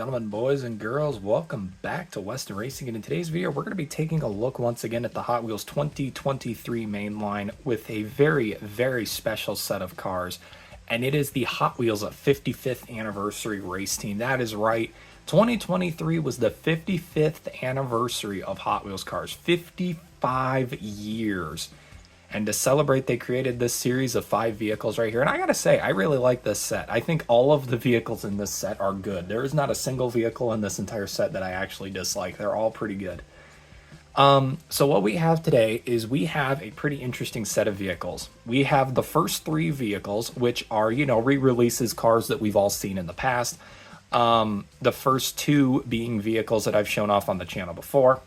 gentlemen, boys and girls, welcome back to Western Racing, and in today's video we're going to be taking a look once again at the Hot Wheels 2023 Mainline with a very special set of cars, and it is the Hot Wheels 55th anniversary race team. That is right, 2023 was the 55th anniversary of Hot Wheels cars, 55 years. And to celebrate, they created this series of 5 vehicles right here. And I gotta say, I really like this set. I think all of the vehicles in this set are good. There is not a single vehicle in this entire set that I actually dislike. They're all pretty good. So what we have today is we have a pretty interesting set of vehicles. We have the first 3 vehicles, which are, re-releases, cars that we've all seen in the past. The first 2 being vehicles that I've shown off on the channel before.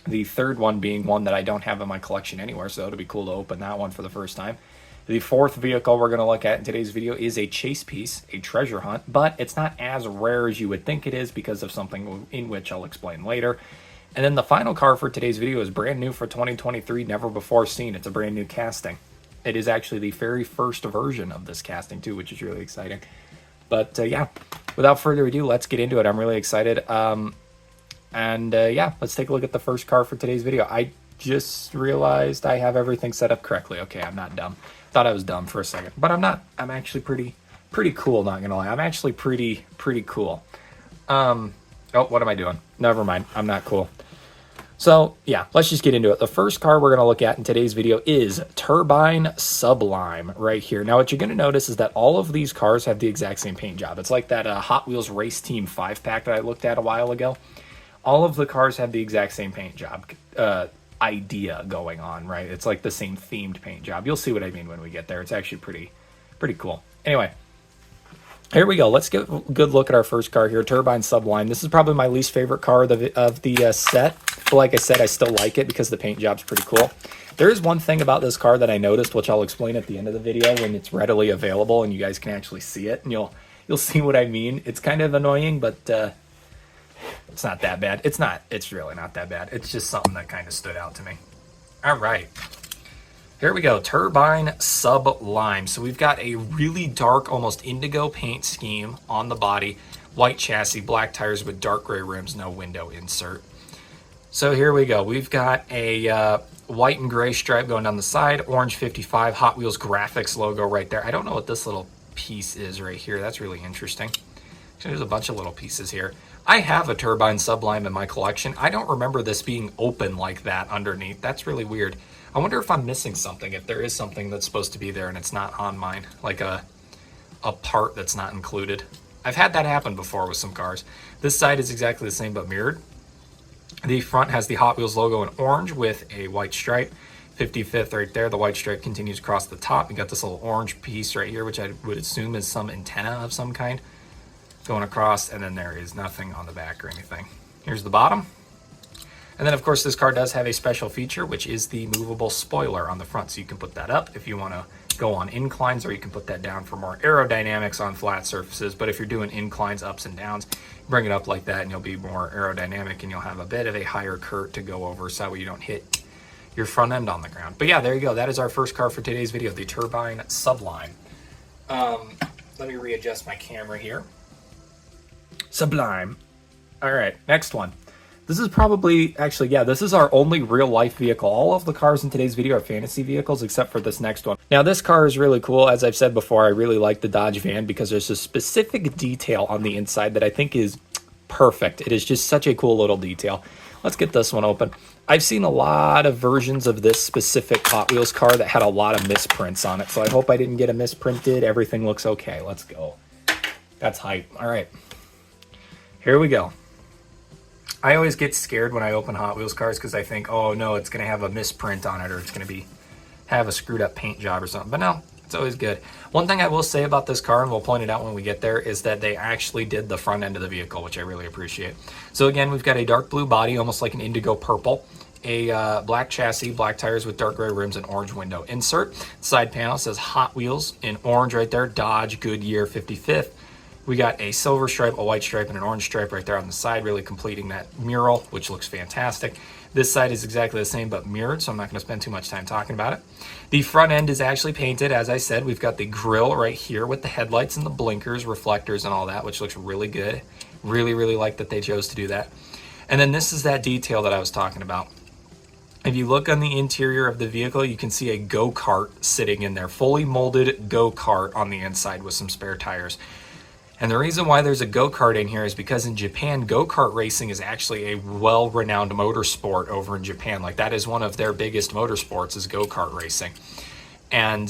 The third one being one that I don't have in my collection anywhere, so it'll be cool to open that one for the first time. The fourth vehicle we're going to look at in today's video is a chase piece, a treasure hunt, but it's not as rare as you would think it is because of something in which I'll explain later. And then the final car for today's video is brand new for 2023, never before seen. It's a brand new casting. It is actually the very first version of this casting too, which is really exciting. But yeah, without further ado, let's get into it. I'm really excited. Yeah, let's take a look at the first car for today's video. I just realized I have everything set up correctly. Okay, I'm not dumb. Thought I was dumb for a second, but I'm not. I'm actually pretty cool, not gonna lie. I'm actually pretty cool. Oh, what am I doing? Never mind. I'm not cool. So yeah, let's just get into it. The first car we're gonna look at in today's video is Turbine Sublime right here. Now, what you're gonna notice is that all of these cars have the exact same paint job. It's like that Hot Wheels Race Team 5-pack that I looked at a while ago. All of the cars have the exact same paint job idea going on, right? It's like the same themed paint job. You'll see what I mean when we get there. It's actually pretty cool. Anyway, here we go. Let's get a good look at our first car here, Turbine Sublime. This is probably my least favorite car of the set. But like I said, I still like it because the paint job's pretty cool. There is one thing about this car that I noticed, which I'll explain at the end of the video when it's readily available and you guys can actually see it, and you'll see what I mean. It's kind of annoying, but it's not that bad. It's really not that bad. It's just something that kind of stood out to me. All right. Here we go. Turbine Sublime. So we've got a really dark, almost indigo paint scheme on the body. White chassis, black tires with dark gray rims, no window insert. So here we go. We've got a white and gray stripe going down the side. Orange 55 Hot Wheels graphics logo right there. I don't know what this little piece is right here. That's really interesting. There's a bunch of little pieces here. I have a Turbine Sublime in my collection. I don't remember this being open like that underneath. That's really weird. I wonder if I'm missing something, if there is something that's supposed to be there and it's not on mine, like a part that's not included. I've had that happen before with some cars. This side is exactly the same but mirrored. The front has the Hot Wheels logo in orange with a white stripe. 55th right there. The white stripe continues across the top. You got this little orange piece right here, which I would assume is some antenna of some kind going across, and then there is nothing on the back or anything. Here's the bottom. And then of course this car does have a special feature, which is the movable spoiler on the front, so you can put that up if you want to go on inclines, or you can put that down for more aerodynamics on flat surfaces. But if you're doing inclines, ups and downs, bring it up like that and you'll be more aerodynamic and you'll have a bit of a higher curve to go over, so that way you don't hit your front end on the ground. But yeah, there you go. That is our first car for today's video, the Turbine Sublime. Let me readjust my camera here. Sublime. All right, next one. This is probably, actually, yeah, this is our only real life vehicle. All of the cars in today's video are fantasy vehicles except for this next one. Now, this car is really cool. As I've said before, I really like the Dodge van because there's a specific detail on the inside that I think is perfect. It is just such a cool little detail. Let's get this one open. I've seen a lot of versions of this specific Hot Wheels car that had a lot of misprints on it, so I hope I didn't get a misprinted. Everything looks okay. Let's go. That's hype. All right. Here we go. I always get scared when I open Hot Wheels cars because I think, oh no, it's going to have a misprint on it, or it's going to have a screwed up paint job or something. But no, it's always good. One thing I will say about this car, and we'll point it out when we get there, is that they actually did the front end of the vehicle, which I really appreciate. So again, we've got a dark blue body, almost like an indigo purple. A black chassis, black tires with dark gray rims, and orange window insert. Side panel says Hot Wheels in orange right there, Dodge Goodyear 55th. We got a silver stripe, a white stripe, and an orange stripe right there on the side, really completing that mural, which looks fantastic. This side is exactly the same but mirrored, so I'm not going to spend too much time talking about it. The front end is actually painted. As I said, we've got the grille right here with the headlights and the blinkers, reflectors, and all that, which looks really good. Really, really like that they chose to do that. And then this is that detail that I was talking about. If you look on the interior of the vehicle, you can see a go-kart sitting in there, fully molded go-kart on the inside with some spare tires. And the reason why there's a go-kart in here is because in Japan, go-kart racing is actually a well-renowned motorsport over in Japan. Like, that is one of their biggest motorsports, is go-kart racing. And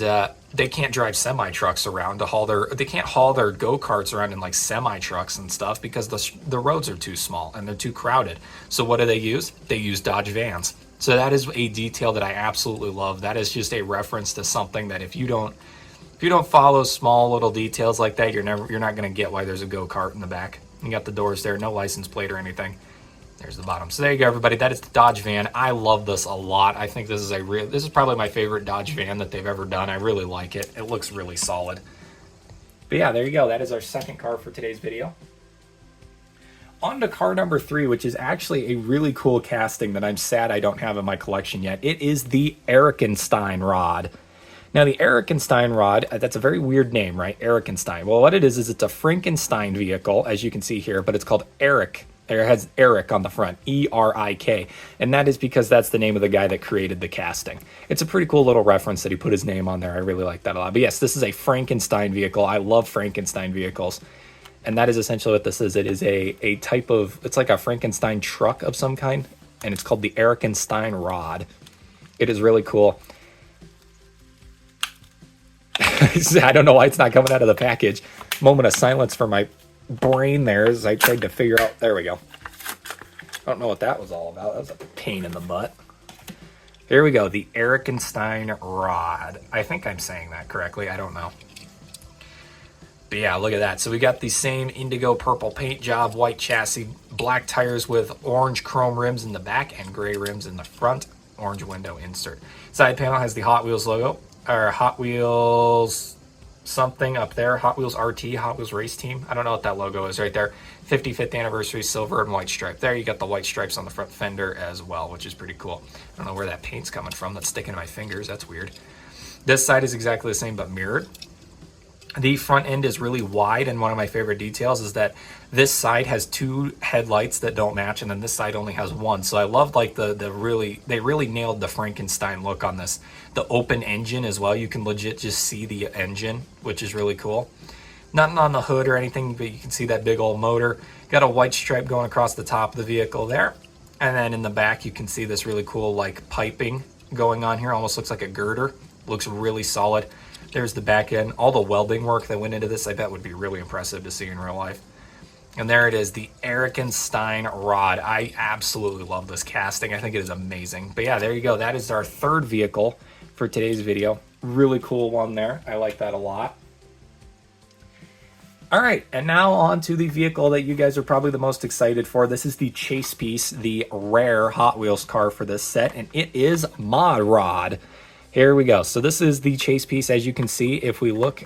they can't drive semi-trucks around to haul they can't haul their go-karts around in like semi-trucks and stuff because the roads are too small and they're too crowded. So what do? They use Dodge vans. So that is a detail that I absolutely love. That is just a reference to something that if you don't follow small little details like that, you're not going to get why there's a go-kart in the back. You got the doors there, no license plate or anything. There's the bottom. So there you go, everybody. That is the Dodge van. I love this a lot. I think this is probably my favorite Dodge van that they've ever done. I really like it. It looks really solid. But yeah, there you go. That is our second car for today's video. On to car number 3, which is actually a really cool casting that I'm sad I don't have in my collection yet. It is the Erikenstein Rod. Now, the Erikenstein Rod, that's a very weird name, right? Erikenstein. Well, what it is it's a Frankenstein vehicle, as you can see here, but it's called Erik. It has Erik on the front, E-R-I-K. And that is because that's the name of the guy that created the casting. It's a pretty cool little reference that he put his name on there. I really like that a lot. But yes, this is a Frankenstein vehicle. I love Frankenstein vehicles. And that is essentially what this is. It is a type of, it's like a Frankenstein truck of some kind. And it's called the Erikenstein Rod. It is really cool. I don't know why it's not coming out of the package. Moment of silence for my brain there as I tried to figure out. There we go. I don't know what that was all about. That was a pain in the butt. Here we go. The Erikenstein Rod. I think I'm saying that correctly. I don't know. But yeah, look at that. So we got the same indigo purple paint job, white chassis, black tires with orange chrome rims in the back and gray rims in the front, orange window insert. Side panel has the Hot Wheels logo, or Hot Wheels something up there, Hot Wheels RT, Hot Wheels Race Team. I don't know what that logo is right there. 55th anniversary silver and white stripe. There you got the white stripes on the front fender as well, which is pretty cool. I don't know where that paint's coming from. That's sticking to my fingers. That's weird. This side is exactly the same but mirrored. The front end is really wide, and one of my favorite details is that this side has 2 headlights that don't match, and then this side only has 1. So I love like they really nailed the Frankenstein look on this. The open engine as well. You can legit just see the engine, which is really cool. Nothing on the hood or anything, but you can see that big old motor. Got a white stripe going across the top of the vehicle there. And then in the back, you can see this really cool like piping going on here. Almost looks like a girder. Looks really solid. There's the back end. All the welding work that went into this, I bet would be really impressive to see in real life. And there it is, the Erikenstein Rod. I absolutely love this casting. I think it is amazing. But yeah, there you go. That is our third vehicle for today's video. Really cool one there. I like that a lot. All right, and now on to the vehicle that you guys are probably the most excited for. This is the chase piece, the rare Hot Wheels car for this set, and it is Mod Rod. Here we go. So this is the chase piece. As you can see, if we look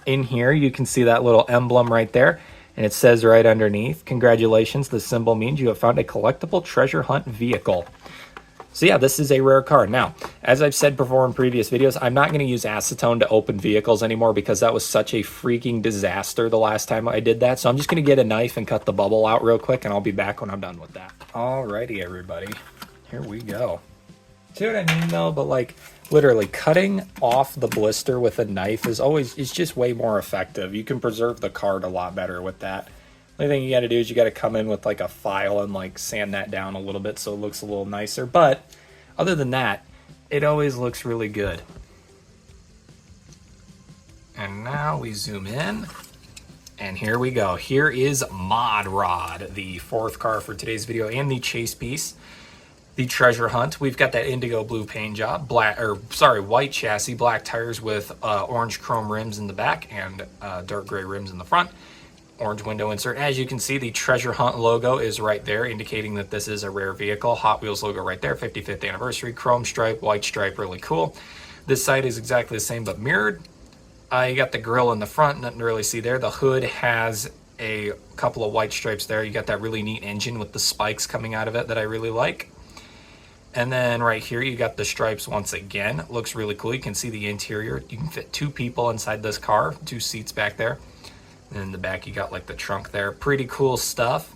in here, you can see that little emblem right there. And it says right underneath, congratulations, the symbol means you have found a collectible treasure hunt vehicle. So yeah, this is a rare car. Now, as I've said before in previous videos, I'm not going to use acetone to open vehicles anymore because that was such a freaking disaster the last time I did that. So I'm just going to get a knife and cut the bubble out real quick, and I'll be back when I'm done with that. Alrighty, everybody. Here we go. See what I mean though? But like literally cutting off the blister with a knife is just way more effective. You can preserve the card a lot better with that. The only thing you got to do is you got to come in with like a file and like sand that down a little bit so it looks a little nicer. But other than that, it always looks really good. And now we zoom in. And here we go. Here is Mod Rod, the fourth car for today's video and the chase piece. The treasure hunt. We've got that indigo blue paint job, white chassis, black tires with orange chrome rims in the back and dark gray rims in the front. Orange window insert. As you can see, the treasure hunt logo is right there, indicating that this is a rare vehicle. Hot Wheels logo right there, 55th anniversary, chrome stripe, white stripe, really cool. This side is exactly the same but mirrored. You got the grill in the front, nothing to really see there. The hood has a couple of white stripes there. You got that really neat engine with the spikes coming out of it that I really like. And then right here, you got the stripes once again. It looks really cool. You can see the interior. You can fit 2 people inside this car, 2 seats back there. And in the back, you got like the trunk there. Pretty cool stuff.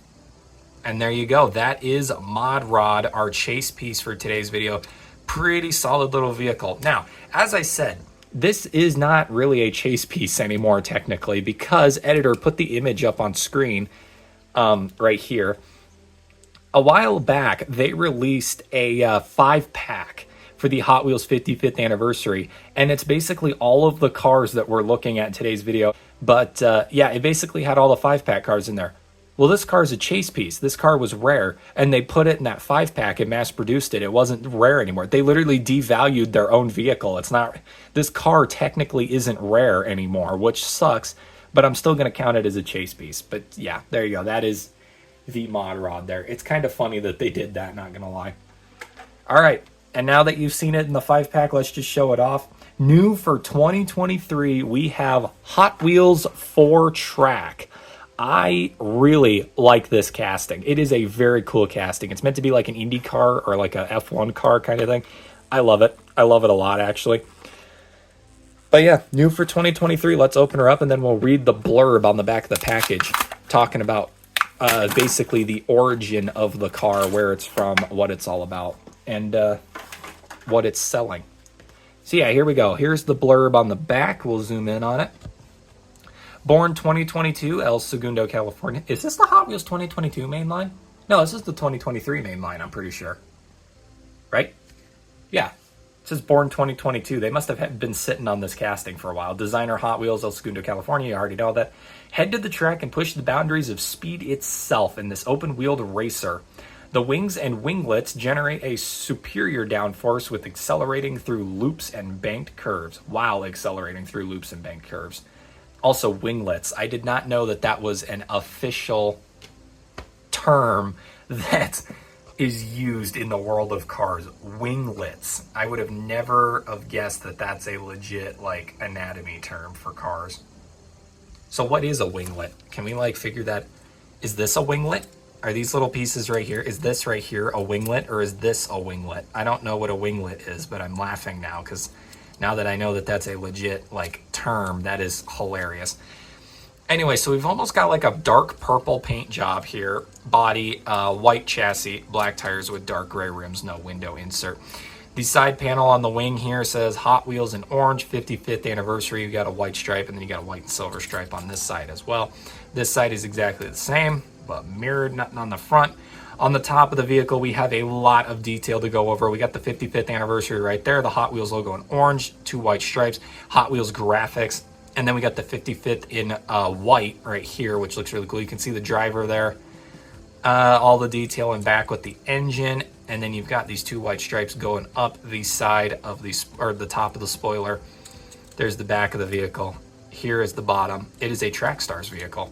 And there you go. That is Mod Rod, our chase piece for today's video. Pretty solid little vehicle. Now, as I said, this is not really a chase piece anymore technically, because editor put the image up on screen right here. A while back, they released a 5-pack for the Hot Wheels 55th anniversary, and it's basically all of the cars that we're looking at in today's video. But yeah, it basically had all the 5-pack cars in there. Well, this car is a chase piece. This car was rare, and they put it in that 5-pack and mass-produced it. It wasn't rare anymore. They literally devalued their own vehicle. It's not. This car technically isn't rare anymore, which sucks, but I'm still going to count it as a chase piece. But yeah, there you go. That is the Mod Rod there. It's kind of funny that they did that, not going to lie. All right, and now that you've seen it in the 5-pack, let's just show it off. New for 2023, we have Hot Wheels 4-track. I really like this casting. It is a very cool casting. It's meant to be like an Indy car or like a F1 car kind of thing. I love it. I love it a lot, actually. But yeah, new for 2023. Let's open her up, and then we'll read the blurb on the back of the package talking about basically the origin of the car, where it's from, what it's all about, and what it's selling. So yeah, here we go. Here's the blurb on the back. We'll zoom in on it. Born 2022, El Segundo, California. Is this the Hot Wheels 2022 mainline? No, this is the 2023 mainline, I'm pretty sure. Right? Yeah. It says born 2022. They must have been sitting on this casting for a while. Designer Hot Wheels, El Segundo, California. You already know that. Head to the track and push the boundaries of speed itself in this open-wheeled racer. The wings and winglets generate a superior downforce with accelerating through loops and banked curves. While accelerating through loops and banked curves. Also, winglets. I did not know that that was an official term that is used in the world of cars. Winglets. I would have never have guessed that that's a legit, like, anatomy term for cars. So what is a winglet? Can we, like, figure that? Is this a winglet? Are these little pieces right here? Is this right here a winglet, or is this a winglet? I don't know what a winglet is, but I'm laughing now because now that I know that that's a legit, like, term, that is hilarious. Anyway, so we've almost got like a dark purple paint job here. Body, white chassis, black tires with dark gray rims, no window insert. The side panel on the wing here says Hot Wheels in orange, 55th anniversary. You got a white stripe, and then you got a white and silver stripe on this side as well. This side is exactly the same, but mirrored, nothing on the front. On the top of the vehicle, we have a lot of detail to go over. We got the 55th anniversary right there, the Hot Wheels logo in orange, 2 white stripes, Hot Wheels graphics, and then we got the 55th in white right here, which looks really cool. You can see the driver there, all the detail in back with the engine, and then you've got these 2 white stripes going up the side of the, or the top of the spoiler. There's the back of the vehicle. Here is the bottom. It is a Trackstars vehicle.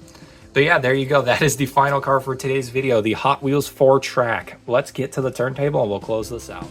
But yeah, there you go. That is the final car for today's video, the Hot Wheels 4-track. Let's get to the turntable and we'll close this out.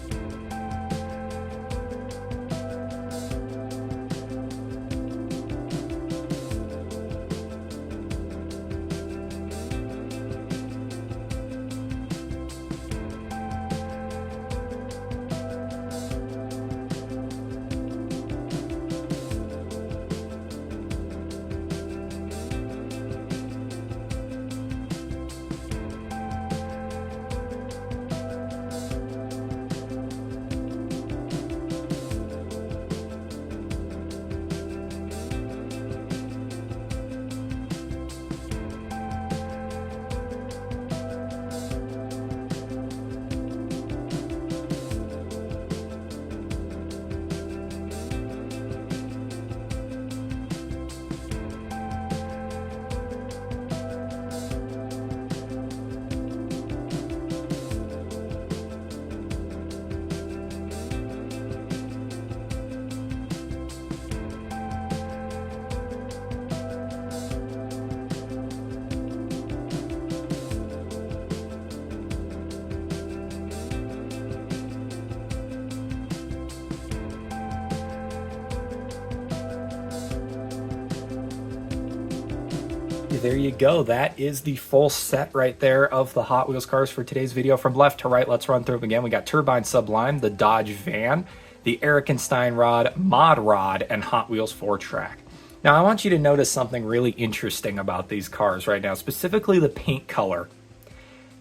there you go. That is the full set right there of the Hot Wheels cars for today's video. From left to right, let's run through them again. We got Turbine Sublime, the Dodge Van, the Erikenstein Rod, Mod Rod, and Hot Wheels 4-Track. Now, I want you to notice something really interesting about these cars right now, specifically the paint color.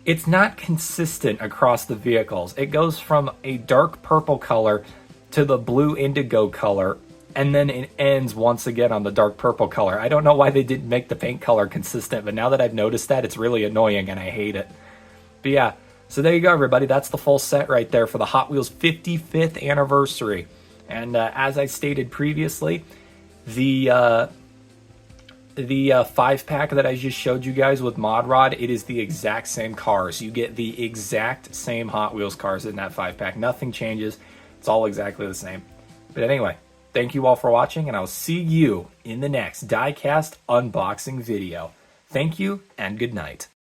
It's not consistent across the vehicles. It goes from a dark purple color to the blue indigo color, and then it ends once again on the dark purple color. I don't know why they didn't make the paint color consistent, but now that I've noticed that, it's really annoying and I hate it. But yeah, so there you go, everybody. That's the full set right there for the Hot Wheels 55th anniversary. And as I stated previously, the 5-pack that I just showed you guys with Mod Rod, it is the exact same cars. You get the exact same Hot Wheels cars in that 5-pack. Nothing changes. It's all exactly the same. But anyway, thank you all for watching, and I'll see you in the next diecast unboxing video. Thank you, and good night.